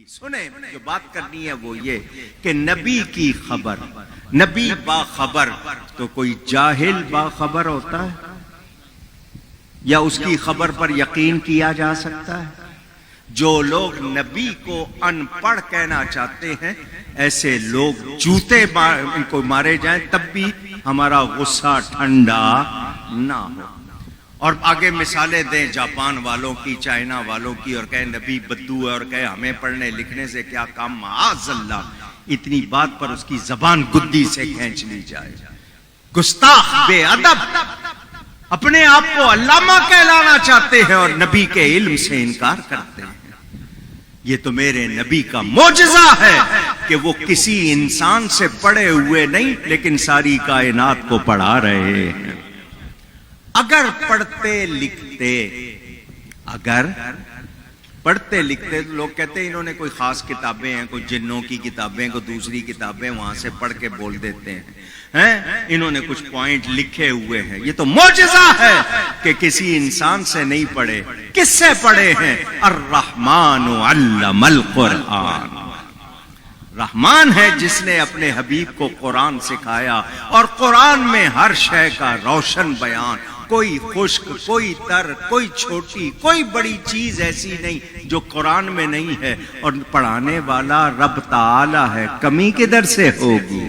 سنیں جو بات کرنی ہے وہ یہ کہ نبی کی خبر، نبی باخبر، تو کوئی جاہل باخبر ہوتا ہے یا اس کی خبر پر یقین کیا جا سکتا ہے؟ جو لوگ نبی کو ان پڑھ کہنا چاہتے ہیں ایسے لوگ جوتے ان کو مارے جائیں تب بھی ہمارا غصہ ٹھنڈا نہ ہو۔ اور آگے مثالیں دیں جاپان والوں کی، چائنا والوں کی، اور کہیں نبی بدو ہے اور کہیں ہمیں پڑھنے لکھنے سے کیا کام، معاذ اللہ اتنی بات پر اس کی زبان گدی سے کھینچ لی جائے۔ گستاخ، بے ادب، اپنے آپ کو علامہ کہلانا چاہتے ہیں اور نبی کے علم سے انکار کرتے ہیں۔ یہ تو میرے نبی کا معجزہ ہے کہ وہ کسی انسان سے پڑھے ہوئے نہیں لیکن ساری کائنات کو پڑھا رہے ہیں۔ اگر پڑھتے لکھتے تو لوگ کہتے ہیں انہوں نے کوئی خاص کتابیں ہیں، کوئی جنوں کی کتابیں، کوئی دوسری کتابیں، وہاں سے پڑھ کے بول دیتے ہیں، انہوں نے کچھ پوائنٹ لکھے ہوئے ہیں۔ یہ تو معجزہ ہے کہ کسی انسان سے نہیں پڑھے۔ کس سے پڑھے ہیں؟ الرحمن علم القرآن، رحمان ہے جس نے اپنے حبیب کو قرآن سکھایا، اور قرآن میں ہر شے کا روشن بیان، کوئی خشک، کوئی تر، کوئی چھوٹی، کوئی بڑی چیز ایسی نہیں جو قرآن میں نہیں ہے، اور پڑھانے والا رب تعالی ہے، کمی کدھر سے ہوگی؟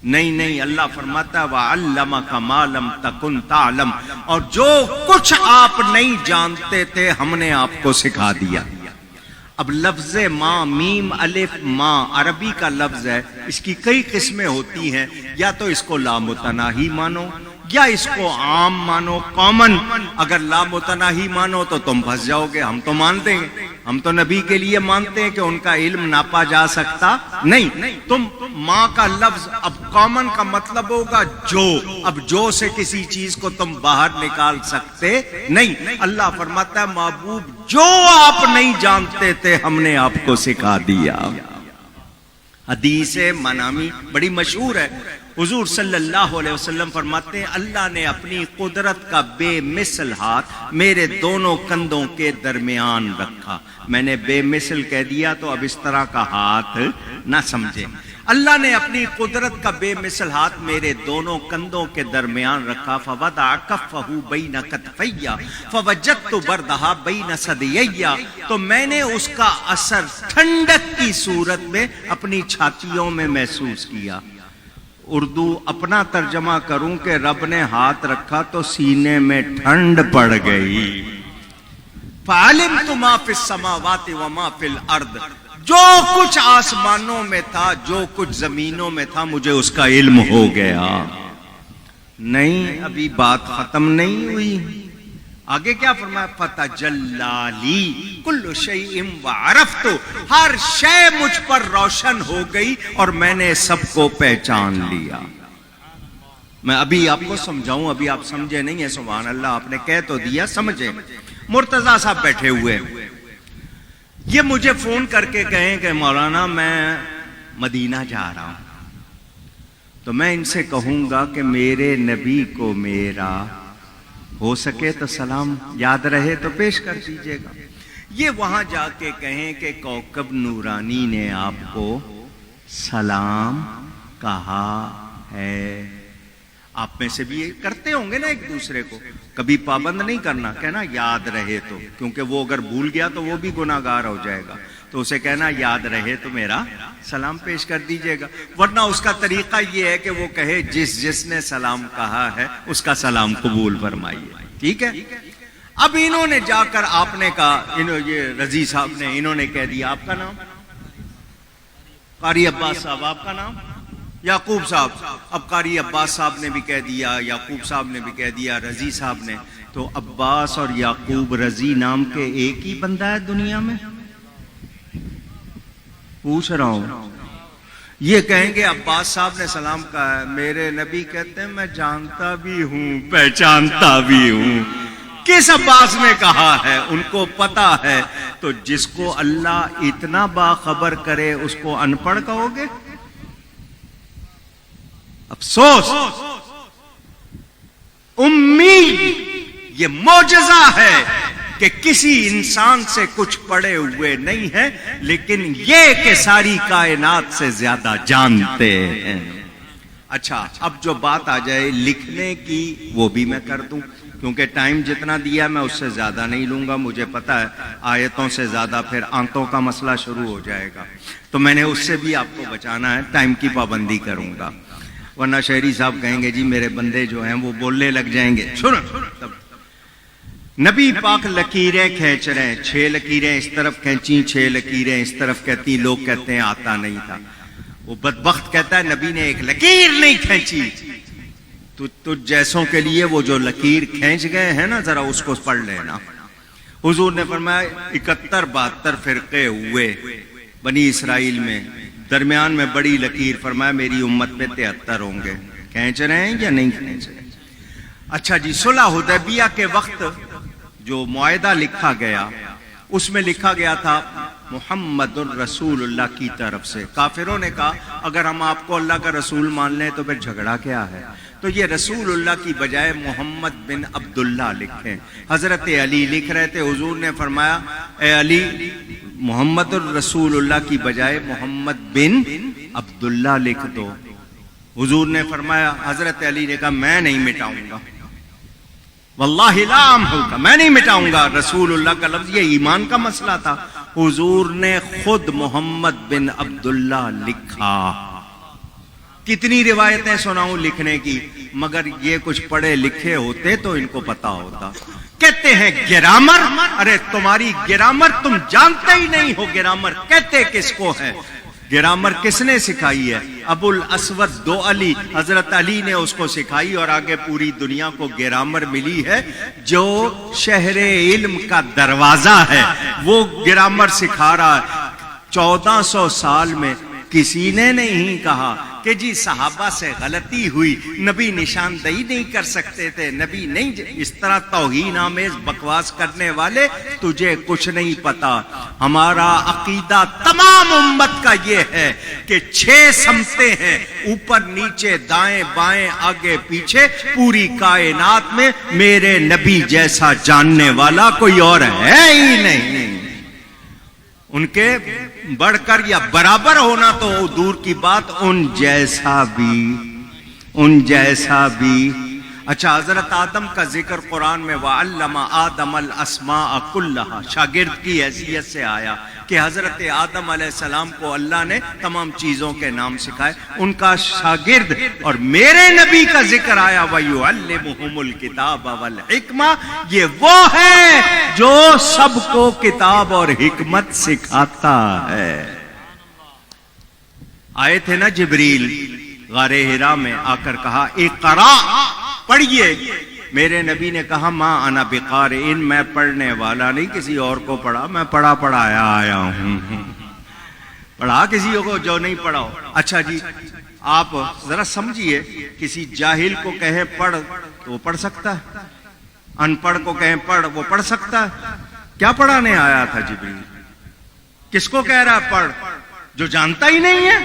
نہیں، اللہ فرماتا ہے وَعَلَّمَكَ مَا لَمْ تَكُنْ تَعْلَمْ، اور جو کچھ آپ نہیں جانتے تھے ہم نے آپ کو سکھا دیا۔ اب لفظ ماں، میم الف ماں عربی کا لفظ ہے، اس کی کئی قسمیں ہوتی ہیں، یا تو اس کو لامتناہی مانو یا اس کو عام مانو، کامن۔ اگر لامتناہی مانو تو تم پھنس جاؤ گے، ہم تو مانتے ہیں، ہم تو نبی کے لیے مانتے ہیں کہ ان کا علم ناپا جا سکتا نہیں۔ تم ماں کا لفظ اب کامن کا مطلب ہوگا جو، اب جو سے کسی چیز کو تم باہر نکال سکتے نہیں۔ اللہ فرماتا ہے محبوب جو آپ نہیں جانتے تھے ہم نے آپ کو سکھا دیا۔ حدیث منامی بڑی مشہور ہے، حضور صلی اللہ علیہ وسلم فرماتے ہیں اللہ نے اپنی قدرت کا بے مثل ہاتھ میرے دونوں کندھوں کے درمیان رکھا۔ میں نے بے مثل کہہ دیا تو اب اس طرح کا ہاتھ نہ سمجھے۔ اللہ نے اپنی قدرت کا بے مثل ہاتھ میرے دونوں کندھوں کے درمیان رکھا، فوضع کفہ بین کتفی فوجدت بردھا بین ثدیی، تو میں نے اس کا اثر ٹھنڈک کی صورت میں اپنی چھاتیوں میں محسوس کیا۔ اردو اپنا ترجمہ کروں کہ رب نے ہاتھ رکھا تو سینے میں ٹھنڈ پڑ گئی۔ فَعَلِمْتُ مَا فِي السَّمَاوَاتِ وَمَا فِي الْأَرْضِ، جو کچھ آسمانوں میں تھا، جو کچھ زمینوں میں تھا، مجھے اس کا علم ہو گیا۔ نہیں، ابھی بات ختم نہیں ہوئی، آگے کیا فرمایا؟ فَتَجَلَّى لِي كُلُّ شَيْءٍ وَعَرَفْتُ، ہر شے مجھ پر روشن ہو گئی اور میں نے سب کو پہچان لیا۔ میں ابھی آپ کو سمجھاؤں، ابھی آپ سمجھے نہیں ہیں، سبحان اللہ، آپ نے کہہ تو دیا سمجھے۔ مرتضیٰ صاحب بیٹھے ہوئے، یہ مجھے فون کر کے کہیں کہ مولانا میں مدینہ جا رہا ہوں، تو میں ان سے کہوں گا کہ میرے نبی کو میرا ہو سکے تو سلام یاد رہے تو پیش کر دیجئے گا۔ یہ وہاں جا کے کہیں کہ کوكب نورانی نے آپ کو سلام کہا ہے۔ آپ میں سے بھی یہ کرتے ہوں گے نا ایک دوسرے کو، کبھی پابند نہیں کرنا، کہنا یاد رہے تو، کیونکہ وہ اگر بھول گیا تو وہ بھی گناہ گار ہو جائے گا، تو اسے کہنا یاد رہے تو میرا سلام پیش کر دیجئے گا۔ ورنہ اس کا طریقہ یہ ہے کہ وہ کہے جس نے سلام کہا ہے اس کا سلام قبول فرمائیے، ٹھیک ہے۔ اب انہوں نے جا کر آپ نے کہا، یہ رضی صاحب نے، انہوں نے کہہ دیا آپ کا نام، قاری عباس صاحب آپ کا نام، یعقوب صاحب، اب قاری عباس صاحب نے بھی کہہ دیا، یعقوب صاحب نے بھی کہہ دیا، رضی صاحب نے، تو عباس اور یعقوب رضی نام کے ایک ہی بندہ ہے دنیا میں؟ پوچھ رہا ہوں۔ یہ کہیں گے عباس صاحب نے سلام کہا ہے، میرے نبی کہتے ہیں میں جانتا بھی ہوں پہچانتا بھی ہوں۔ کس عباس نے کہا ہے؟ ان کو پتا ہے۔ تو جس کو اللہ اتنا باخبر کرے اس کو ان پڑھ کہو گے؟ افسوس، امی، یہ معجزہ ہے کہ کسی انسان سے کچھ پڑے ہوئے نہیں ہیں، لیکن یہ کہ ساری کائنات سے زیادہ جانتے ہیں۔ اچھا، اب جو بات آ جائے لکھنے کی، وہ بھی میں کر دوں، کیونکہ ٹائم جتنا دیا میں اس سے زیادہ نہیں لوں گا، مجھے پتا ہے آیتوں سے زیادہ پھر آنتوں کا مسئلہ شروع ہو جائے گا، تو میں نے اس سے بھی آپ کو بچانا ہے، ٹائم کی پابندی کروں گا، ورنہ شہری صاحب کہیں گے جی میرے بندے جو ہیں وہ بولنے لگ جائیں گے۔ سنو، نبی پاک لکیریں کھینچ رہے ہیں، 6 لکیریں اس طرف کھینچی، 6 لکیریں اس طرف کہتی، لوگ کہتے ہیں آتا نہیں تھا، وہ بدبخت کہتا ہے نبی نے ایک لکیر نہیں کھینچی۔ تو جیسوں کے لیے وہ جو لکیر کھینچ گئے ہیں نا، ذرا اس کو پڑھ لینا۔ حضور نے فرمایا 71-72 فرقے ہوئے بنی اسرائیل میں، درمیان میں بڑی لکیر فرمایا میری امت میں 73 ہوں گے۔ کھینچ رہے ہیں یا نہیں کھینچ رہے؟ اچھا جی، صلح حدیبیہ کے وقت جو معاہدہ لکھا گیا اس میں لکھا گیا تھا محمد الرسول اللہ کی طرف سے۔ کافروں نے کہا اگر ہم آپ کو اللہ کا رسول مان لیں تو پھر جھگڑا کیا ہے، تو یہ رسول اللہ کی بجائے محمد بن عبداللہ لکھیں۔ حضرت علی لکھ رہے تھے، حضور نے فرمایا اے علی محمد الرسول اللہ کی بجائے محمد بن عبداللہ لکھ دو۔ حضور نے فرمایا، حضرت علی نے کہا میں نہیں مٹاؤں گا، واللہ لا امحوک، میں نہیں مٹاؤں گا رسول اللہ کا لفظ، یہ ایمان کا مسئلہ تھا۔ حضور نے خود محمد بن عبداللہ لکھا۔ کتنی روایتیں سناؤں لکھنے کی، مگر یہ کچھ پڑھے لکھے ہوتے تو ان کو پتا ہوتا۔ کہتے ہیں گرامر، ارے تمہاری گرامر تم جانتے ہی نہیں ہو، گرامر کہتے کس کو ہے؟ گرامر کس نے سکھائی ہے؟ ابو الاسود دوعلی، حضرت علی نے اس کو سکھائی، اور آگے پوری دنیا کو گرامر ملی ہے۔ جو شہر علم کا دروازہ ہے وہ گرامر سکھا رہا ہے۔ 1400 سال میں کسی نے نہیں کہا کہ جی صحابہ سے غلطی ہوئی، نبی نشاندہی نہیں کر سکتے تھے، نبی نہیں، اس طرح توہین آمیز بکواس کرنے والے تجھے کچھ نہیں پتا۔ ہمارا عقیدہ تمام امت کا یہ ہے کہ 6 سمتیں ہیں، اوپر نیچے دائیں بائیں آگے پیچھے، پوری کائنات میں میرے نبی جیسا جاننے والا کوئی اور ہے ہی نہیں۔ ان کے بڑھ کر یا برابر ہونا تو دور کی بات، ان جیسا بھی۔ اچھا، حضرت آدم کا ذکر قرآن میں وَعَلَّمَ آدَمَ الْأَسْمَاءَ كُلَّهَا، شاگرد کی حیثیت سے آیا کہ حضرت آدم علیہ السلام کو اللہ نے تمام چیزوں کے نام سکھائے، ان کا شاگرد، اور میرے نبی کا ذکر آیا وَيُعَلِّمُهُمُ الْكِتَابَ وَالْحِكْمَةَ، یہ وہ ہے جو سب کو کتاب اور حکمت سکھاتا ہے۔ آئے تھے نا جبریل غار حرا میں، آ کر کہا اقرا، پڑھیے۔ میرے نبی نے کہا ما انا بقارئ، میں پڑھنے والا نہیں، کسی اور کو پڑھا، میں پڑھایا آیا ہوں، پڑھا کسی کو جو نہیں پڑھا ہو۔ اچھا جی، آپ ذرا سمجھیے، کسی جاہل کو کہیں پڑھ تو وہ پڑھ سکتا ہے، ان پڑھ کو کہیں پڑھ وہ پڑھ سکتا ہے؟ کیا پڑھانے آیا تھا جبریل؟ کس کو کہہ رہا ہے پڑھ؟ جو جانتا ہی نہیں ہے،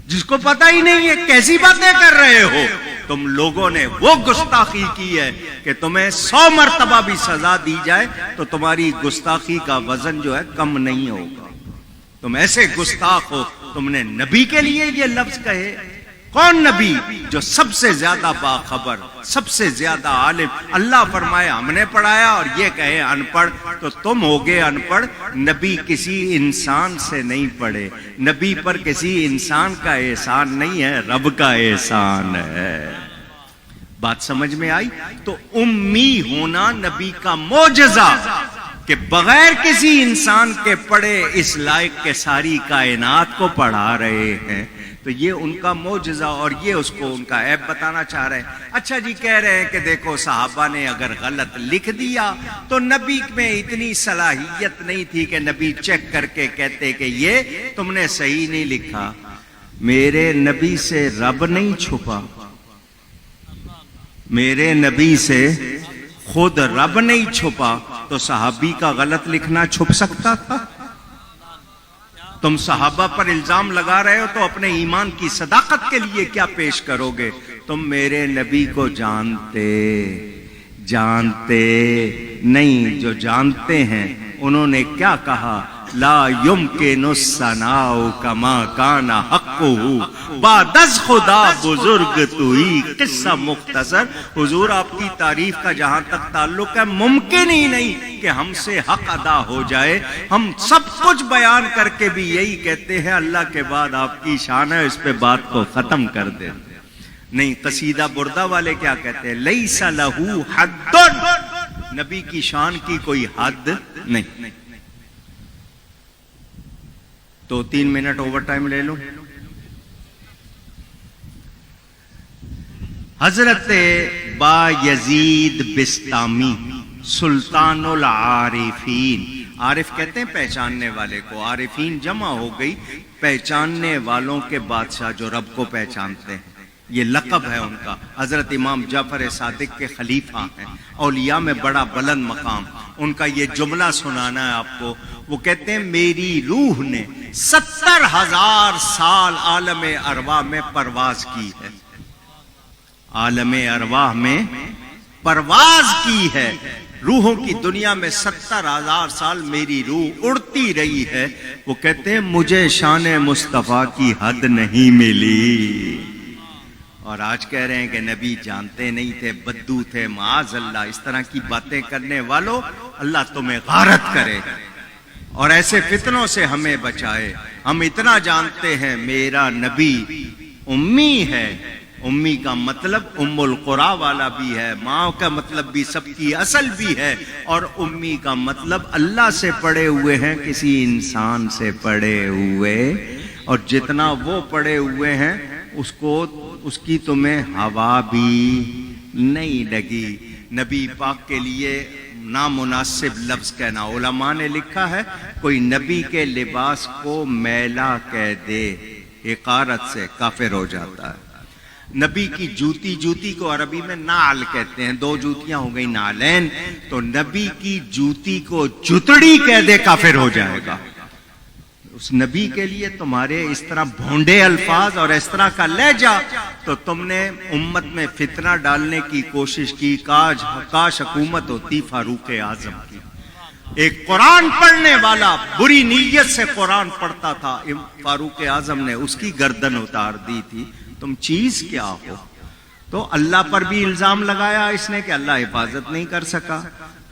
جس کو پتا ہی نہیں ہے، کیسی باتیں کر رہے ہو؟ تم لوگوں نے وہ گستاخی کی ہے کہ تمہیں 100 مرتبہ بھی سزا دی جائے تو تمہاری گستاخی کا وزن جو ہے کم نہیں ہوگا۔ تم ایسے گستاخ ہو، تم نے نبی کے لیے یہ لفظ کہے۔ کون نبی؟ جو سب سے زیادہ باخبر، سب سے زیادہ عالم۔ اللہ فرمائے ہم نے پڑھایا اور یہ کہے ان پڑھ، تو تم ہوگے ان پڑھ۔ نبی کسی انسان سے نہیں پڑھے، نبی پر کسی انسان کا احسان نہیں ہے، رب کا احسان ہے۔ بات سمجھ میں آئی؟ تو امی ہونا نبی کا معجزہ کہ بغیر کسی انسان کے پڑھے اس لائق کے ساری کائنات کو پڑھا رہے ہیں، تو یہ ان کا معجزہ، اور یہ اس کو ان کا عیب بتانا چاہ رہے ہیں۔ اچھا جی، کہہ رہے ہیں کہ دیکھو صحابہ نے اگر غلط لکھ دیا تو نبی میں اتنی صلاحیت نہیں تھی کہ نبی چیک کر کے کہتے کہ یہ تم نے صحیح نہیں لکھا۔ میرے نبی سے رب نہیں چھپا، میرے نبی سے خود رب نہیں چھپا، تو صحابی کا غلط لکھنا چھپ سکتا تھا؟ تم صحابہ پر الزام لگا رہے ہو تو اپنے ایمان کی صداقت کے لیے کیا پیش کرو گے؟ تم میرے نبی کو جانتے نہیں جو جانتے ہیں انہوں نے کیا کہا، لا یمکن الثناء کما کان حقہ، بعد از خدا بزرگ توئی، قصہ مختصر، حضور آپ کی تعریف کا جہاں تک تعلق ہے ممکن ہی نہیں کہ ہم سے حق ادا ہو جائے، ہم سب کچھ بیان کر کے بھی یہی کہتے ہیں اللہ کے بعد آپ کی شان ہے، اس پہ بات کو ختم کر دیں۔ نہیں، قصیدہ بردہ والے کیا کہتے ہیں، لیس لہ حد، نبی کی شان کی کوئی حد نہیں۔ تو 3 منٹ اوور ٹائم لے لوں۔ حضرت با یزید بستامی سلطان العارفین، عارف کہتے ہیں پہچاننے والے کو، عارفین جمع ہو گئی پہچاننے والوں کے بادشاہ جو رب کو پہچانتے ہیں، یہ لقب ہے ان کا۔ حضرت امام جعفر صادق کے خلیفہ ہیں، اولیاء میں بڑا بلند مقام۔ ان کا یہ جملہ سنانا ہے آپ کو، وہ کہتے ہیں میری روح نے 70,000 سال عالم ارواح میں پرواز کی ہے، عالم ارواح میں پرواز کی ہے، روحوں کی دنیا میں 70,000 سال میری روح اڑتی رہی ہے۔ وہ کہتے ہیں مجھے شان مصطفیٰ کی حد نہیں ملی، اور آج کہہ رہے ہیں کہ نبی جانتے نہیں تھے، بدو تھے، معاذ اللہ۔ اس طرح کی باتیں کرنے والوں اللہ تمہیں غارت کرے اور ایسے فتنوں سے ہمیں بچائے۔ ہم اتنا جانتے ہیں میرا نبی امی ہے، امی کا مطلب ام القرا والا بھی ہے، ماں کا مطلب بھی سب کی اصل بھی ہے، اور امی کا مطلب اللہ سے پڑے ہوئے ہیں، کسی انسان سے پڑے ہوئے، اور جتنا وہ پڑے ہوئے ہیں اس کی تمہیں ہوا بھی نہیں لگی۔ نبی پاک کے لیے نامناسب لفظ کہنا، علماء نے لکھا ہے کوئی نبی کے لباس کو میلا کہہ دے حقارت سے کافر ہو جاتا ہے۔ نبی کی جوتی کو عربی میں نعل کہتے ہیں، 2 جوتیاں ہو گئی نعلین، تو نبی کی جوتی کو جتڑی کہہ دے کافر ہو جائے گا۔ اس نبی کے لیے تمہارے اس طرح بھونڈے الفاظ اور اس طرح کا لہجہ، تو تم نے امت میں فتنہ ڈالنے کی کوشش کی۔ کاش حکومت ہوتی فاروق اعظم کی، ایک قرآن پڑھنے والا بری نیت سے قرآن پڑھتا تھا، فاروق اعظم نے اس کی گردن اتار دی تھی۔ تم چیز کیا ہو؟ تو اللہ پر بھی الزام لگایا اس نے کہ اللہ حفاظت نہیں کر سکا،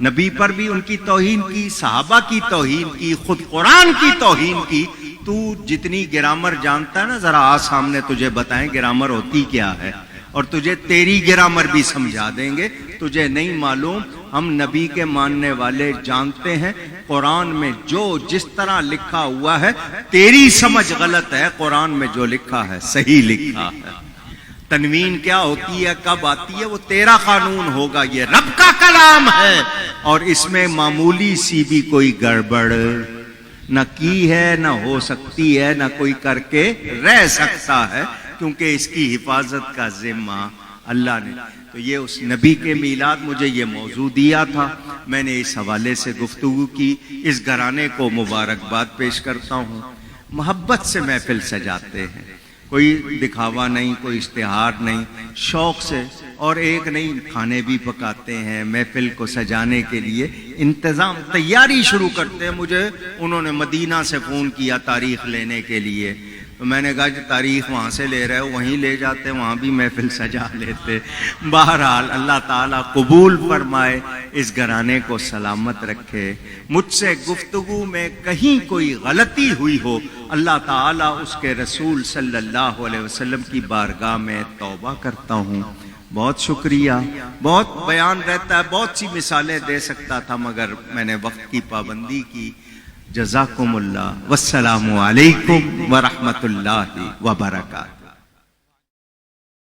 نبی پر بھی ان کی توہین کی، صحابہ کی توہین کی، خود قرآن کی توہین کی۔ تو جتنی گرامر جانتا ہے نا، ذرا آ سامنے تجھے بتائیں گرامر ہوتی کیا ہے، اور تجھے تیری گرامر بھی سمجھا دیں گے۔ تجھے نہیں معلوم، ہم نبی کے ماننے والے جانتے ہیں قرآن میں جو جس طرح لکھا ہوا ہے، تیری سمجھ غلط ہے، قرآن میں جو لکھا ہے صحیح لکھا ہے۔ تنوین کیا ہوتی ہے، کب آتی ہے، وہ تیرا قانون ہوگا، یہ رب کا کلام ہے، اور اس میں معمولی سی بھی کوئی گڑبڑ نہ کی ہے، نہ ہو سکتی ہے، نہ کوئی کر کے رہ سکتا ہے، کیونکہ اس کی حفاظت کا ذمہ اللہ نے۔ تو یہ اس نبی کے میلاد، مجھے یہ موضوع دیا تھا، میں نے اس حوالے سے گفتگو کی۔ اس گھرانے کو مبارکباد پیش کرتا ہوں، محبت سے محفل سجاتے ہیں، کوئی دکھاوا نہیں، کوئی اشتہار نہیں، شوق سے، اور ایک نہیں، کھانے بھی پکاتے ہیں، محفل کو سجانے کے لیے انتظام، تیاری شروع کرتے ہیں۔ مجھے انہوں نے مدینہ سے فون کیا تاریخ لینے کے لیے، تو میں نے کہا کہ تاریخ وہاں سے لے رہے ہو، وہیں لے جاتے، وہاں بھی محفل سجا لیتے۔ بہرحال اللہ تعالیٰ قبول فرمائے، اس گھرانے کو سلامت رکھے۔ مجھ سے گفتگو میں کہیں کوئی غلطی ہوئی ہو، اللہ تعالیٰ اس کے رسول صلی اللہ علیہ وسلم کی بارگاہ میں توبہ کرتا ہوں۔ بہت شکریہ، بہت بیان رہتا ہے، بہت سی مثالیں دے سکتا تھا، مگر میں نے وقت کی پابندی کی۔ جزاکم اللہ، والسلام علیکم ورحمۃ اللہ وبرکاتہ۔